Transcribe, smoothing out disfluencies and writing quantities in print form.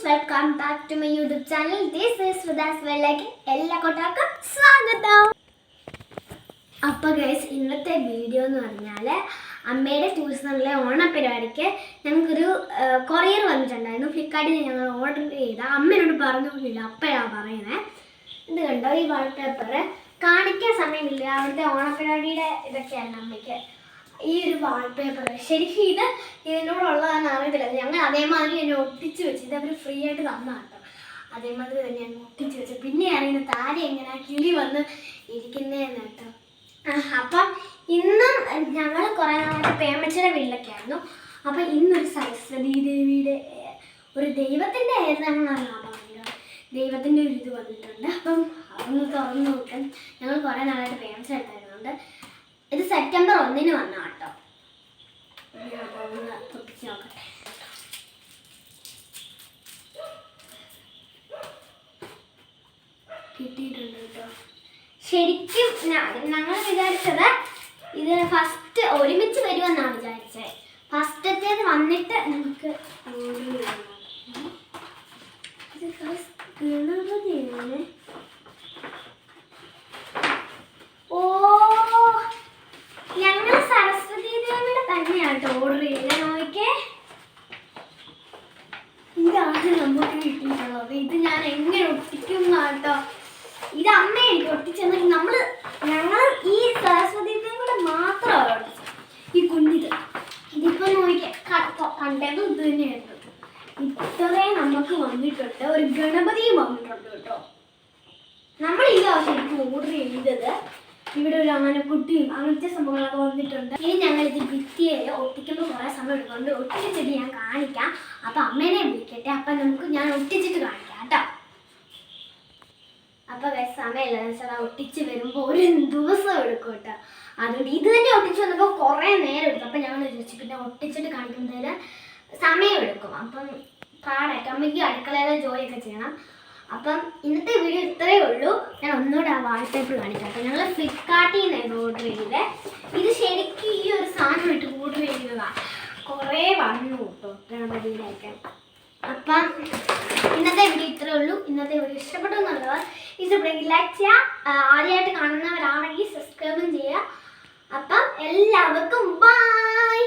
welcome back to my YouTube channel. This is Sridhas Vellaki. എല്ലാ കൂട്ടുകാർക്കും സ്വാഗതം. അപ്പോൾ ഗൈസ്, ഇന്നത്തെ വീഡിയോ എന്ന് പറഞ്ഞാൽ അമ്മയുടെ ട്യൂഷനിലെ ഓണപ്പരിപാടിക്ക് ഞങ്ങൾക്കൊരു കൊറിയർ വന്നിട്ടുണ്ടായിരുന്നു. ഫ്ലിപ്കാർട്ടിൽ ഞങ്ങൾ ഓർഡർ ചെയ്ത അമ്മയോട് പറഞ്ഞില്ല, അപ്പോഴാണ് പറയുന്നത്. ഇത് കണ്ടോ, ഈ വാൾപേപ്പർ കാണിക്കാൻ സമയമില്ല, അവിടുത്തെ ഓണപ്പരിപാടിയുടെ ഇതൊക്കെയാണ് അമ്മയ്ക്ക്. ഈ ഒരു വാൾപേപ്പർ ശരിക്കും ഇതിനോടുള്ളതാണെന്ന് അറിയത്തില്ല. ഞങ്ങൾ അതേമാതിരി തന്നെ ഒട്ടിച്ച് വെച്ചത് അവർ ഫ്രീ ആയിട്ട് തന്ന കേട്ടോ. അതേമാതിരി തന്നെ ഞങ്ങൾ ഒട്ടിച്ച് വെച്ചത്. പിന്നെ അറിയുന്നത് താരം എങ്ങനെ കിളി വന്ന് ഇരിക്കുന്നതെന്ന് കേട്ടോ. അപ്പം ഇന്നും ഞങ്ങൾ കുറേ നാളത്തെ പേമച്ചയുടെ വീട്ടിലൊക്കെ ആയിരുന്നു. അപ്പം ഇന്നൊരു സരസ്വതി ദേവിയുടെ ഒരു ദൈവത്തിൻ്റെ ആയിരുന്നാണ് പറയുന്നത്. ദൈവത്തിൻ്റെ ഒരു ഇത് വന്നിട്ടുണ്ട്. അപ്പം അതൊന്ന് തുറന്നു നോക്കാൻ ഞങ്ങൾ കുറേ നാളായിട്ട് പേമച്ച എടുത്തായിരുന്നുണ്ട്. ഇത് സെപ്റ്റംബർ 1 വന്ന കേട്ടോ. പൊട്ടിച്ച് നോക്കട്ടെ. കിട്ടിയിട്ടുണ്ട് കേട്ടോ. ശരിക്കും ഞങ്ങൾ വിചാരിച്ചത് ഇത് ഫസ്റ്റ് ഒരുമിച്ച് വരുമെന്നാണ് വിചാരിച്ചത്. ഫസ്റ്റത്തേത് വന്നിട്ട് നമുക്ക് ഗണപതിയാണ്. ഞങ്ങൾ സരസ്വതി ദേവിയുടെ തന്നെയാണ് ഓർഡർ ചെയ്തത്. നോക്കിക്കേ, ഇതാണ് നമുക്ക് കിട്ടിയിട്ടുള്ളത്. ഇത് ഞാൻ എങ്ങനെ ഒട്ടിക്കും കേട്ടോ. ഇത് അമ്മ എനിക്ക് ഒട്ടിച്ചെന്ന് ഞങ്ങൾ ഈ സരസ്വതി ദേവിയുടെ മാത്രമാണ് ഒട്ടിച്ചത്. ഈ കുഞ്ഞിത് ഇതിപ്പോ നോക്കിക്കേ, കണ്ടതും ഇത് തന്നെയായിരുന്നു. ഇത്രയും നമുക്ക് വന്നിട്ടുണ്ട്. ഒരു ഗണപതിയും വന്നിട്ടുണ്ട് കേട്ടോ. നമ്മൾ ഇതാണ് ശരിക്കും ഓർഡർ ചെയ്തത്. ഇവിടെ ഒരു ആനക്കുട്ടിയും അങ്ങനത്തെ സംഭവങ്ങളൊക്കെ വന്നിട്ടുണ്ട്. ഇനി ഞങ്ങളിത് ഭിത്തിയിൽ ഒട്ടിക്കുമ്പോൾ കുറേ സമയം എടുക്കുന്നുണ്ട്. ഒട്ടിച്ചിട്ട് ഞാൻ കാണിക്കാം. അപ്പം അമ്മേനെ വിളിക്കട്ടെ. അപ്പം ഞാൻ ഒട്ടിച്ചിട്ട് കാണിക്കാം കേട്ടോ. അപ്പം സമയമില്ലെന്ന് വെച്ചാൽ ഒട്ടിച്ച് വരുമ്പോൾ ഒരു ദിവസം എടുക്കും കേട്ടോ. അതുകൊണ്ട് ഇത് തന്നെ ഒട്ടിച്ച് വന്നപ്പോൾ കുറേ നേരം എടുക്കും. അപ്പം ഞങ്ങൾ വിചാരിച്ചു പിന്നെ ഒട്ടിച്ചിട്ട് കാണിക്കുന്നതിന് സമയം എടുക്കും. അപ്പം പാടായിട്ട് അമ്മയ്ക്ക് അടുക്കളയിലെ ജോലിയൊക്കെ ചെയ്യണം. അപ്പം ഇന്നത്തെ വീഡിയോ ഇത്രയേ ഉള്ളൂ. ഞാൻ ഒന്നുകൂടെ ആ വാൾപേപ്പർ കാണിക്കാം. അപ്പം ഞങ്ങൾ ഫ്ലിപ്കാർട്ടിൽ നിന്നായിരുന്നു ഓർഡർ ചെയ്തത്. ഇത് ശരിക്കും ഈ ഒരു സാധനം ഇട്ട് ഓർഡർ ചെയ്തതാണ്. കുറേ വന്നു കേട്ടോ ഗണപതിയിലൊക്കെ. അപ്പം ഇന്നത്തെ വീഡിയോ ഇത്രയേ ഉള്ളൂ. ഇന്നത്തെ വീഡിയോ ഇഷ്ടപ്പെട്ടു എന്നുള്ളവർ ഇഷ്ടപ്പെട്ടെങ്കിൽ ലൈക്ക് ചെയ്യുക. ആദ്യമായിട്ട് കാണുന്നവരാണെങ്കിൽ സബ്സ്ക്രൈബും ചെയ്യുക. അപ്പം എല്ലാവർക്കും ബൈ.